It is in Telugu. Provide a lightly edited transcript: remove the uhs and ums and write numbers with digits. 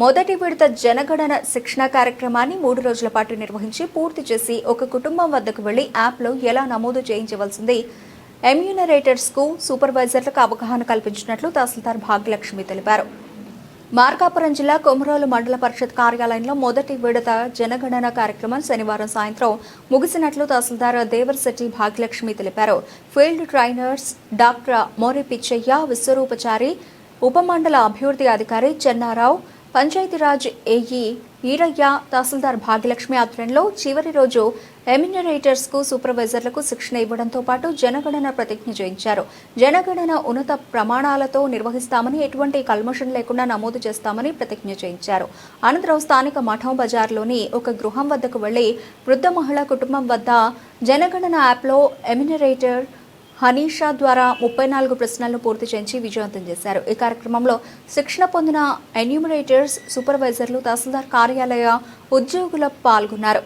మొదటి విడత జనగణన శిక్షణ కార్యక్రమాన్ని 3 రోజుల పాటు నిర్వహించి పూర్తి చేసి ఒక కుటుంబం వద్దకు వెళ్లి యాప్లో ఎలా నమోదు చేయించవలసింది ఎమ్యూనరేటర్స్ కు సూపర్వైజర్లకు అవగాహన కల్పించినట్లు తహసీల్దార్ భాగ్యలక్ష్మి తెలిపారు. మార్కాపురం జిల్లా కొమరోలు మండల పరిషత్ కార్యాలయంలో మొదటి విడత జనగణన కార్యక్రమం శనివారం సాయంత్రం ముగిసినట్లు తహసీల్దార్ దేవర్శెట్టి భాగ్యలక్ష్మి తెలిపారు. ఫీల్డ్ ట్రైనర్స్ డాక్టర్ మోరి పిచ్చయ్య, విశ్వరూపచారి, ఉపమండల అభివృద్ధి అధికారి చెన్నారావు, పంచాయతీరాజ్ ఏఈ ఈరయ్య, తహసీల్దార్ భాగ్యలక్ష్మి ఆధ్వర్యంలో చివరి రోజు ఎమ్యూనరేటర్స్ కు సూపర్వైజర్లకు శిక్షణ ఇవ్వడంతో పాటు జనగణన ప్రతిజ్ఞ చేయించారు. జనగణన ఉన్నత ప్రమాణాలతో నిర్వహిస్తామని, ఎటువంటి కల్మషం లేకుండా నమోదు చేస్తామని ప్రతిజ్ఞ చేయించారు. అనంతరం స్థానిక మఠం బజార్లోని ఒక గృహం వద్దకు వెళ్లి వృద్ధ మహిళా కుటుంబం వద్ద జనగణన యాప్లో ఎమ్యూనరేటర్ హనీషా ద్వారా 34 ప్రశ్నలను పూర్తి చేయించి విజయవంతం చేశారు. ఈ కార్యక్రమంలో శిక్షణ పొందిన ఎన్యూమరేటర్స్, సూపర్వైజర్లు, తహసీల్దార్ కార్యాలయ ఉద్యోగులు పాల్గొన్నారు.